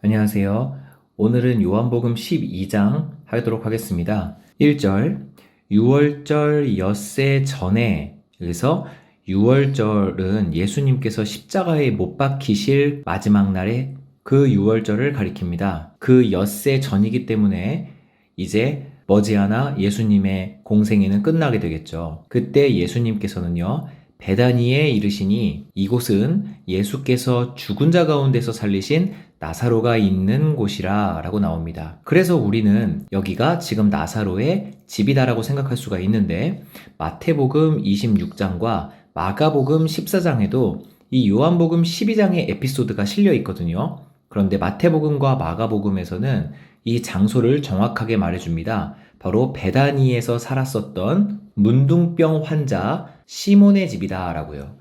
안녕하세요. 오늘은 요한복음 12장 하도록 하겠습니다. 1절, 6월절 엿새 전에, 여기서 6월절은 예수님께서 십자가에 못 박히실 마지막 날에 그 6월절을 가리킵니다. 그 엿새 전이기 때문에 이제 머지않아 예수님의 공생애는 끝나게 되겠죠. 그때 예수님께서는요, 베다니에 이르시니 이곳은 예수께서 죽은 자 가운데서 살리신 나사로가 있는 곳이라 라고 나옵니다. 그래서 우리는 여기가 지금 나사로의 집이다라고 생각할 수가 있는데, 마태복음 26장과 마가복음 14장에도 이 요한복음 12장의 에피소드가 실려 있거든요. 그런데 마태복음과 마가복음에서는 이 장소를 정확하게 말해줍니다. 바로 베다니에서 살았었던 문둥병 환자 시몬의 집이다 라고요.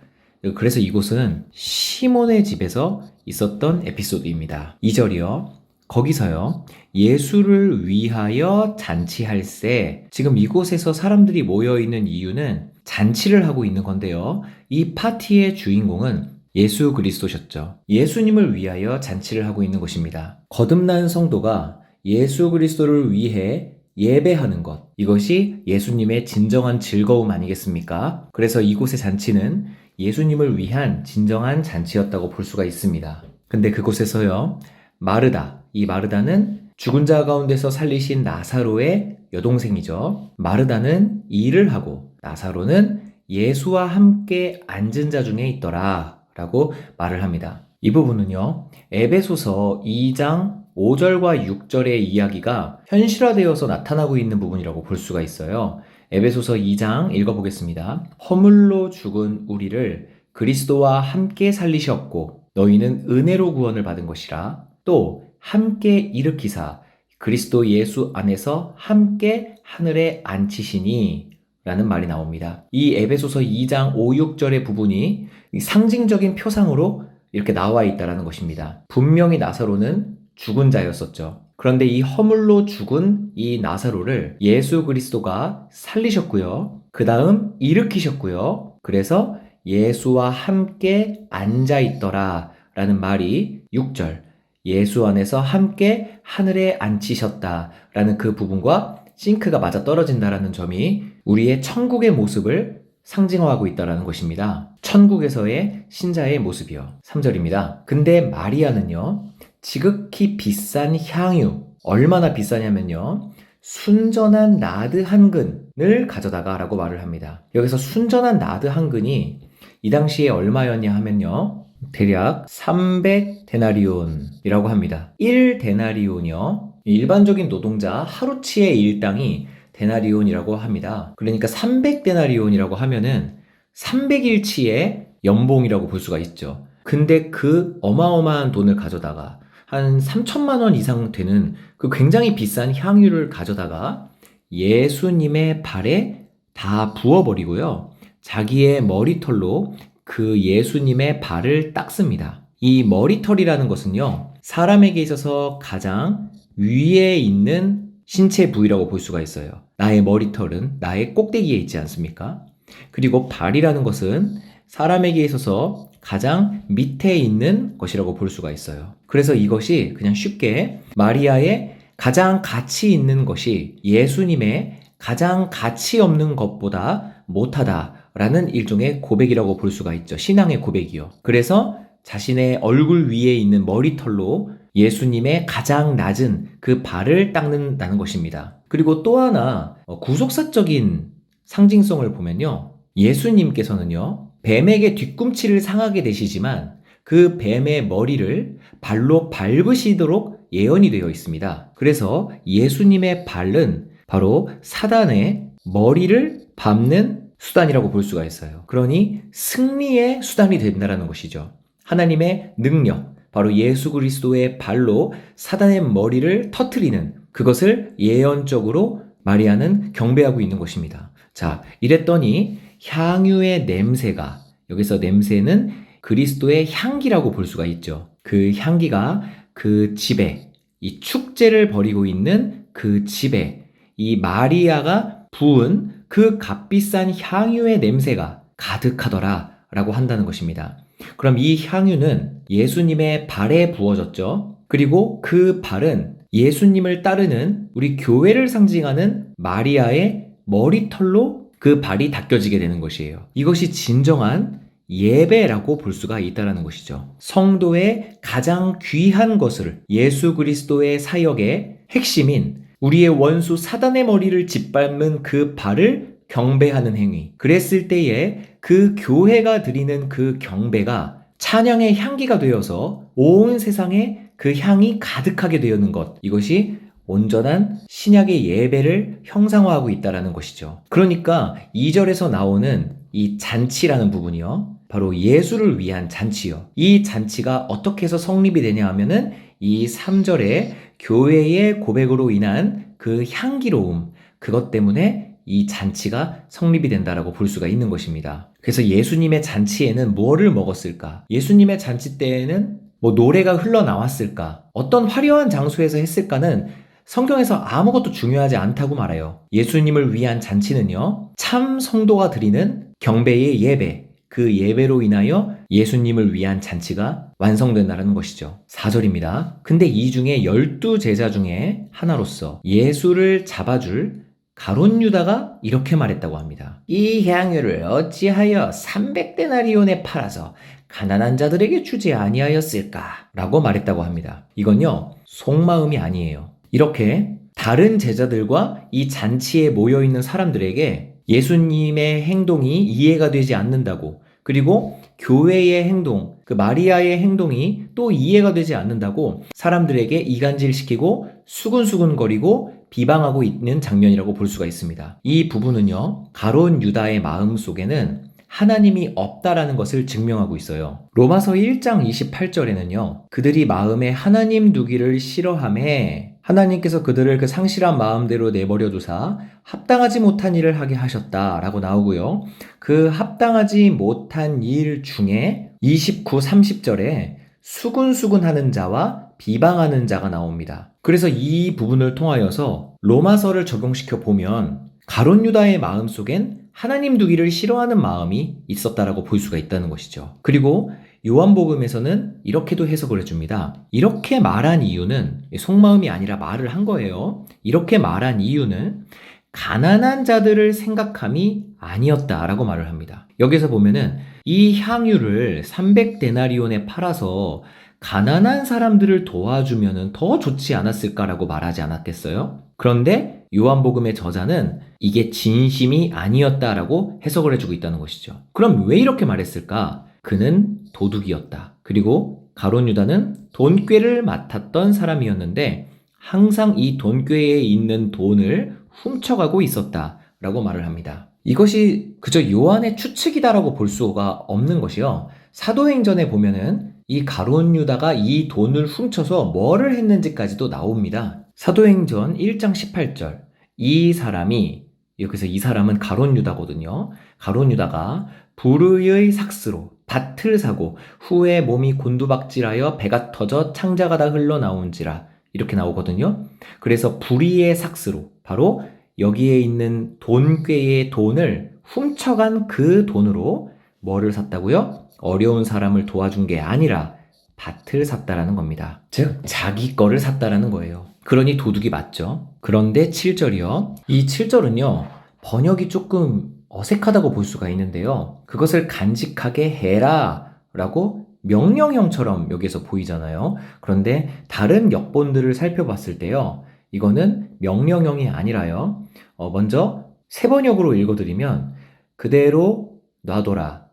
그래서 이곳은 시몬의 집에서 있었던 에피소드입니다. 2절이요. 거기서요. 예수를 위하여 잔치할세. 지금 이곳에서 사람들이 모여있는 이유는 잔치를 하고 있는 건데요. 이 파티의 주인공은 예수 그리스도셨죠. 예수님을 위하여 잔치를 하고 있는 것입니다. 거듭난 성도가 예수 그리스도를 위해 예배하는 것, 이것이 예수님의 진정한 즐거움 아니겠습니까? 그래서 이곳의 잔치는 예수님을 위한 진정한 잔치였다고 볼 수가 있습니다. 근데 그곳에서요, 마르다, 이 마르다는 죽은 자 가운데서 살리신 나사로의 여동생이죠. 마르다는 일을 하고 나사로는 예수와 함께 앉은 자 중에 있더라 라고 말을 합니다. 이 부분은요, 에베소서 2장 5절과 6절의 이야기가 현실화되어서 나타나고 있는 부분이라고 볼 수가 있어요. 에베소서 2장 읽어보겠습니다. 허물로 죽은 우리를 그리스도와 함께 살리셨고 너희는 은혜로 구원을 받은 것이라. 또 함께 일으키사 그리스도 예수 안에서 함께 하늘에 앉히시니 라는 말이 나옵니다. 이 에베소서 2장 5, 6절의 부분이 상징적인 표상으로 이렇게 나와 있다는 것입니다. 분명히 나사로는 죽은 자였었죠. 그런데 이 허물로 죽은 이 나사로를 예수 그리스도가 살리셨고요. 그 다음 일으키셨고요. 그래서 예수와 함께 앉아있더라 라는 말이 6절, 예수 안에서 함께 하늘에 앉히셨다 라는 그 부분과 싱크가 맞아 떨어진다라는 점이 우리의 천국의 모습을 상징화하고 있다는 것입니다. 천국에서의 신자의 모습이요. 3절입니다. 근데 마리아는요, 지극히 비싼 향유, 얼마나 비싸냐면요, 순전한 나드 한 근을 가져다가 라고 말을 합니다. 여기서 순전한 나드 한 근이 이 당시에 얼마였냐 하면요, 대략 300데나리온이라고 합니다. 1데나리온이요, 일반적인 노동자 하루치의 일당이 데나리온이라고 합니다. 그러니까 300데나리온이라고 하면은 300일치의 연봉이라고 볼 수가 있죠. 근데 그 어마어마한 돈을 가져다가 한 3천만 원 이상 되는 그 굉장히 비싼 향유를 가져다가 예수님의 발에 다 부어버리고요. 자기의 머리털로 그 예수님의 발을 닦습니다. 이 머리털이라는 것은요, 사람에게 있어서 가장 위에 있는 신체 부위라고 볼 수가 있어요. 나의 머리털은 나의 꼭대기에 있지 않습니까? 그리고 발이라는 것은 사람에게 있어서 가장 밑에 있는 것이라고 볼 수가 있어요. 그래서 이것이 그냥 쉽게 마리아의 가장 가치 있는 것이 예수님의 가장 가치 없는 것보다 못하다라는 일종의 고백이라고 볼 수가 있죠. 신앙의 고백이요. 그래서 자신의 얼굴 위에 있는 머리털로 예수님의 가장 낮은 그 발을 닦는다는 것입니다. 그리고 또 하나 구속사적인 상징성을 보면요, 예수님께서는요, 뱀에게 뒤꿈치를 상하게 되시지만 그 뱀의 머리를 발로 밟으시도록 예언이 되어 있습니다. 그래서 예수님의 발은 바로 사단의 머리를 밟는 수단이라고 볼 수가 있어요. 그러니 승리의 수단이 된다는 것이죠. 하나님의 능력, 바로 예수 그리스도의 발로 사단의 머리를 터뜨리는 그것을 예언적으로 마리아는 경배하고 있는 것입니다. 자, 이랬더니 향유의 냄새가, 여기서 냄새는 그리스도의 향기라고 볼 수가 있죠. 그 향기가 그 집에, 이 축제를 벌이고 있는 그 집에 이 마리아가 부은 그 값비싼 향유의 냄새가 가득하더라 라고 한다는 것입니다. 그럼 이 향유는 예수님의 발에 부어졌죠. 그리고 그 발은 예수님을 따르는 우리 교회를 상징하는 마리아의 머리털로 그 발이 닦여지게 되는 것이에요. 이것이 진정한 예배라고 볼 수가 있다는 것이죠. 성도의 가장 귀한 것을 예수 그리스도의 사역의 핵심인 우리의 원수 사단의 머리를 짓밟는 그 발을 경배하는 행위. 그랬을 때에 그 교회가 드리는 그 경배가 찬양의 향기가 되어서 온 세상에 그 향이 가득하게 되었는 것. 이것이 온전한 신약의 예배를 형상화하고 있다는 것이죠. 그러니까 2절에서 나오는 이 잔치라는 부분이요. 바로 예수를 위한 잔치요. 이 잔치가 어떻게 해서 성립이 되냐 하면은 이 3절에 교회의 고백으로 인한 그 향기로움, 그것 때문에 이 잔치가 성립이 된다라고 볼 수가 있는 것입니다. 그래서 예수님의 잔치에는 뭐를 먹었을까? 예수님의 잔치 때에는 노래가 흘러나왔을까? 어떤 화려한 장소에서 했을까는 성경에서 아무것도 중요하지 않다고 말해요. 예수님을 위한 잔치는요, 참 성도가 드리는 경배의 예배, 그 예배로 인하여 예수님을 위한 잔치가 완성된다는 것이죠. 4절입니다. 근데 이 중에 12제자 중에 하나로서 예수를 잡아줄 가룟 유다가 이렇게 말했다고 합니다. 이 향유를 어찌하여 300데나리온에 팔아서 가난한 자들에게 주지 아니하였을까? 라고 말했다고 합니다. 이건요, 속마음이 아니에요. 이렇게 다른 제자들과 이 잔치에 모여있는 사람들에게 예수님의 행동이 이해가 되지 않는다고, 그리고 교회의 행동, 그 마리아의 행동이 또 이해가 되지 않는다고 사람들에게 이간질시키고 수근수근거리고 비방하고 있는 장면이라고 볼 수가 있습니다. 이 부분은요, 가룟 유다의 마음 속에는 하나님이 없다라는 것을 증명하고 있어요. 로마서 1장 28절에는요, 그들이 마음에 하나님 두기를 싫어하매 하나님께서 그들을 그 상실한 마음대로 내버려 두사 합당하지 못한 일을 하게 하셨다라고 나오고요. 그 합당하지 못한 일 중에 29, 30절에 수군수군하는 자와 비방하는 자가 나옵니다. 그래서 이 부분을 통하여서 로마서를 적용시켜 보면 가룟 유다의 마음 속엔 하나님 두기를 싫어하는 마음이 있었다라고 볼 수가 있다는 것이죠. 그리고 요한복음에서는 이렇게도 해석을 해줍니다. 이렇게 말한 이유는 속마음이 아니라 말을 한 거예요. 이렇게 말한 이유는 가난한 자들을 생각함이 아니었다라고 말을 합니다. 여기서 보면은 이 향유를 300데나리온에 팔아서 가난한 사람들을 도와주면 더 좋지 않았을까라고 말하지 않았겠어요? 그런데 요한복음의 저자는 이게 진심이 아니었다라고 해석을 해주고 있다는 것이죠. 그럼 왜 이렇게 말했을까? 그는 도둑이었다. 그리고 가룟 유다는 돈꾀를 맡았던 사람이었는데 항상 이 돈꾀에 있는 돈을 훔쳐가고 있었다라고 말을 합니다. 이것이 그저 요한의 추측이다라고 볼 수가 없는 것이요. 사도행전에 보면은 이 가룟 유다가 이 돈을 훔쳐서 뭐를 했는지까지도 나옵니다. 사도행전 1장 18절. 이 사람이, 여기서 이 사람은 가룟 유다거든요. 가룟 유다가 불의의 삭스로 밭을 사고 후에 몸이 곤두박질하여 배가 터져 창자가 다 흘러나온지라, 이렇게 나오거든요. 그래서 불의의 삭스로, 바로 여기에 있는 돈꾀의 돈을 훔쳐간 그 돈으로 뭐를 샀다고요? 어려운 사람을 도와준 게 아니라 밭을 샀다라는 겁니다. 즉 자기 거를 샀다라는 거예요. 그러니 도둑이 맞죠. 그런데 7절이요. 이 7절은요, 번역이 조금 어색하다고 볼 수가 있는데요. 그것을 간직하게 해라 라고 명령형처럼 여기서 보이잖아요. 그런데 다른 역본들을 살펴봤을 때요, 이거는 명령형이 아니라요, 먼저 세번역으로 읽어드리면 그대로 놔둬라.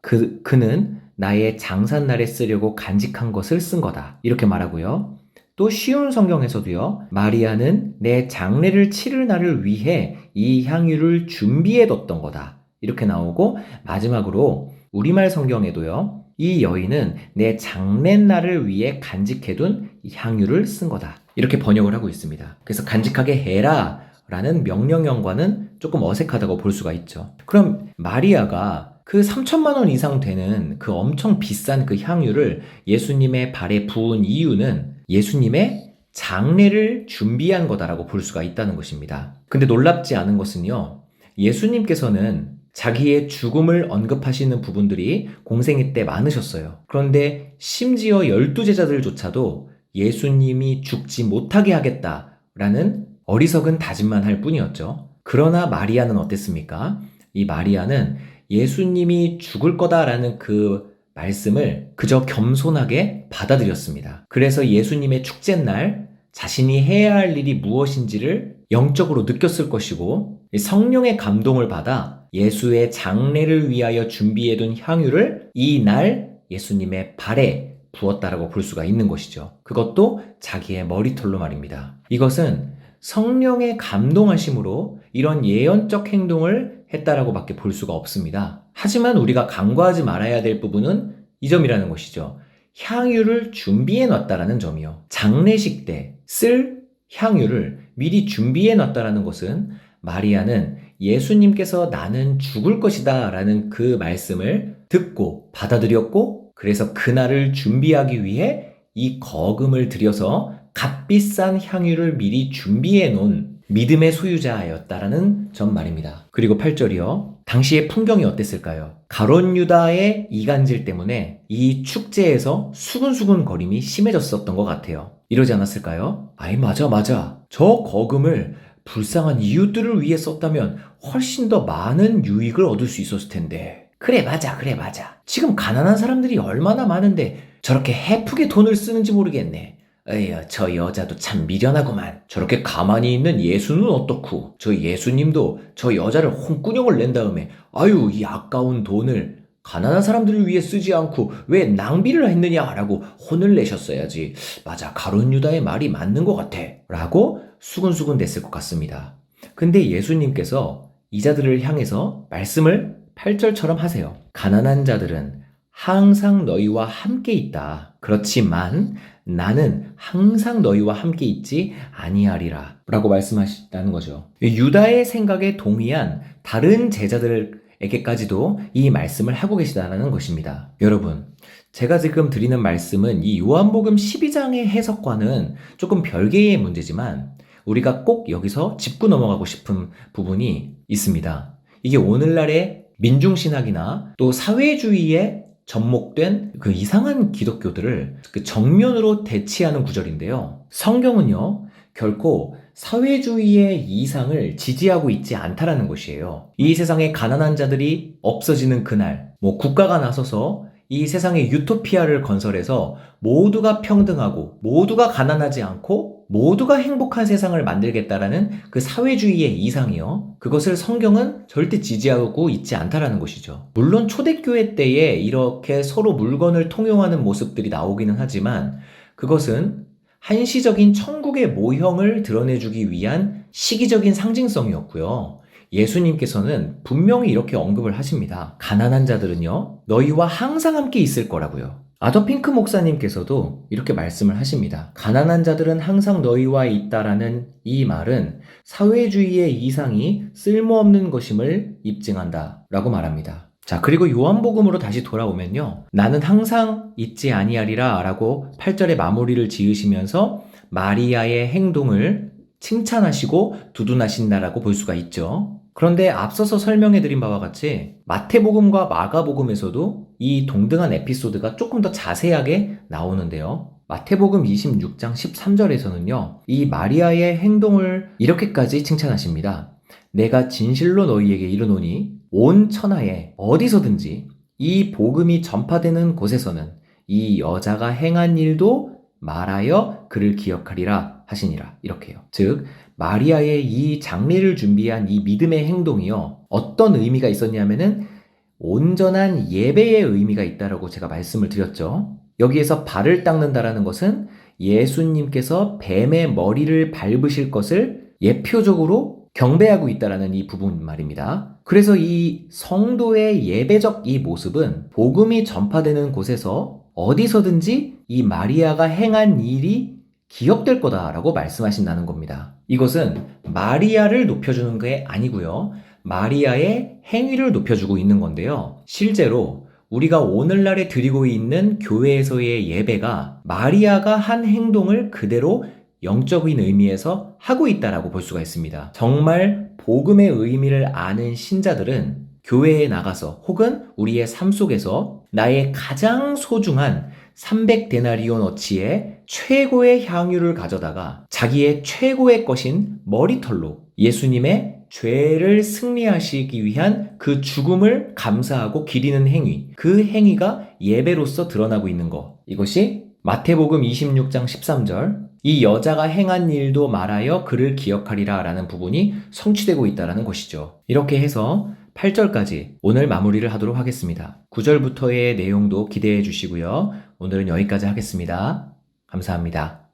그는 나의 장산날에 쓰려고 간직한 것을 쓴 거다. 이렇게 말하고요. 또 쉬운 성경에서도요, 마리아는 내 장례를 치를 날을 위해 이 향유를 준비해뒀던 거다. 이렇게 나오고, 마지막으로 우리말 성경에도요, 이 여인은 내 장례날을 위해 간직해둔 이 향유를 쓴 거다. 이렇게 번역을 하고 있습니다. 그래서 간직하게 해라 라는 명령형과는 조금 어색하다고 볼 수가 있죠. 그럼 마리아가 그 3천만 원 이상 되는 그 엄청 비싼 그 향유를 예수님의 발에 부은 이유는 예수님의 장례를 준비한 거다라고 볼 수가 있다는 것입니다. 근데 놀랍지 않은 것은요, 예수님께서는 자기의 죽음을 언급하시는 부분들이 공생애 때 많으셨어요. 그런데 심지어 12제자들조차도 예수님이 죽지 못하게 하겠다라는 어리석은 다짐만 할 뿐이었죠. 그러나 마리아는 어땠습니까? 이 마리아는 예수님이 죽을 거다라는 그 말씀을 그저 겸손하게 받아들였습니다. 그래서 예수님의 축제날 자신이 해야 할 일이 무엇인지를 영적으로 느꼈을 것이고 성령의 감동을 받아 예수의 장례를 위하여 준비해둔 향유를 이날 예수님의 발에 부었다라고 볼 수가 있는 것이죠. 그것도 자기의 머리털로 말입니다. 이것은 성령의 감동하심으로 이런 예언적 행동을 했다라고 밖에 볼 수가 없습니다. 하지만 우리가 간과하지 말아야 될 부분은 이 점이라는 것이죠. 향유를 준비해 놨다라는 점이요. 장례식 때 쓸 향유를 미리 준비해 놨다라는 것은 마리아는 예수님께서 나는 죽을 것이다 라는 그 말씀을 듣고 받아들였고 그래서 그날을 준비하기 위해 이 거금을 들여서 값비싼 향유를 미리 준비해 놓은 믿음의 소유자였다라는 점 말입니다. 그리고 8절이요. 당시의 풍경이 어땠을까요? 가룟 유다의 이간질 때문에 이 축제에서 수근수근 거림이 심해졌었던 것 같아요. 이러지 않았을까요? 아이 맞아. 저 거금을 불쌍한 이웃들을 위해 썼다면 훨씬 더 많은 유익을 얻을 수 있었을 텐데. 그래 맞아. 지금 가난한 사람들이 얼마나 많은데 저렇게 헤프게 돈을 쓰는지 모르겠네. 에휴, 저 여자도 참 미련하구만. 저렇게 가만히 있는 예수는 어떻고, 저 예수님도 저 여자를 홍군형을 낸 다음에 아유 이 아까운 돈을 가난한 사람들을 위해 쓰지 않고 왜 낭비를 했느냐라고 혼을 내셨어야지. 맞아, 가룟 유다의 말이 맞는 것 같아 라고 수근수근 댔을 것 같습니다. 근데 예수님께서 이 자들을 향해서 말씀을 8절처럼 하세요. 가난한 자들은 항상 너희와 함께 있다. 그렇지만 나는 항상 너희와 함께 있지 아니하리라 라고 말씀하셨다는 거죠. 유다의 생각에 동의한 다른 제자들에게까지도 이 말씀을 하고 계시다는 것입니다. 여러분, 제가 지금 드리는 말씀은 이 요한복음 12장의 해석과는 조금 별개의 문제지만 우리가 꼭 여기서 짚고 넘어가고 싶은 부분이 있습니다. 이게 오늘날의 민중신학이나 또 사회주의에 접목된 그 이상한 기독교들을 그 정면으로 대치하는 구절인데요. 성경은요, 결코 사회주의의 이상을 지지하고 있지 않다라는 것이에요. 이 세상에 가난한 자들이 없어지는 그날, 국가가 나서서 이 세상의 유토피아를 건설해서 모두가 평등하고 모두가 가난하지 않고 모두가 행복한 세상을 만들겠다라는 그 사회주의의 이상이요. 그것을 성경은 절대 지지하고 있지 않다라는 것이죠. 물론 초대교회 때에 이렇게 서로 물건을 통용하는 모습들이 나오기는 하지만 그것은 한시적인 천국의 모형을 드러내주기 위한 시기적인 상징성이었고요. 예수님께서는 분명히 이렇게 언급을 하십니다. 가난한 자들은요, 너희와 항상 함께 있을 거라고요. 아더 핑크 목사님께서도 이렇게 말씀을 하십니다. 가난한 자들은 항상 너희와 있다라는 이 말은 사회주의의 이상이 쓸모없는 것임을 입증한다 라고 말합니다. 자, 그리고 요한복음으로 다시 돌아오면요, 나는 항상 있지 아니하리라 라고 8절에 마무리를 지으시면서 마리아의 행동을 칭찬하시고 두둔하신다라고 볼 수가 있죠. 그런데 앞서서 설명해드린 바와 같이 마태복음과 마가복음에서도 이 동등한 에피소드가 조금 더 자세하게 나오는데요. 마태복음 26장 13절에서는요, 이 마리아의 행동을 이렇게까지 칭찬하십니다. 내가 진실로 너희에게 이르노니 온 천하에 어디서든지 이 복음이 전파되는 곳에서는 이 여자가 행한 일도 말하여 그를 기억하리라 하시니라. 이렇게요. 즉 마리아의 이 장례를 준비한 이 믿음의 행동이요, 어떤 의미가 있었냐면은 온전한 예배의 의미가 있다라고 제가 말씀을 드렸죠. 여기에서 발을 닦는다라는 것은 예수님께서 뱀의 머리를 밟으실 것을 예표적으로 경배하고 있다라는 이 부분 말입니다. 그래서 이 성도의 예배적 이 모습은 복음이 전파되는 곳에서 어디서든지 이 마리아가 행한 일이 기억될 거다라고 말씀하신다는 겁니다. 이것은 마리아를 높여주는 게 아니고요, 마리아의 행위를 높여주고 있는 건데요. 실제로 우리가 오늘날에 드리고 있는 교회에서의 예배가 마리아가 한 행동을 그대로 영적인 의미에서 하고 있다라고 볼 수가 있습니다. 정말 복음의 의미를 아는 신자들은 교회에 나가서 혹은 우리의 삶 속에서 나의 가장 소중한 300데나리온어치의 최고의 향유를 가져다가 자기의 최고의 것인 머리털로 예수님의 죄를 승리하시기 위한 그 죽음을 감사하고 기리는 행위, 그 행위가 예배로서 드러나고 있는 것. 이것이 마태복음 26장 13절, 이 여자가 행한 일도 말하여 그를 기억하리라 라는 부분이 성취되고 있다는 것이죠. 이렇게 해서 8절까지 오늘 마무리를 하도록 하겠습니다. 9절부터의 내용도 기대해 주시고요. 오늘은 여기까지 하겠습니다. 감사합니다.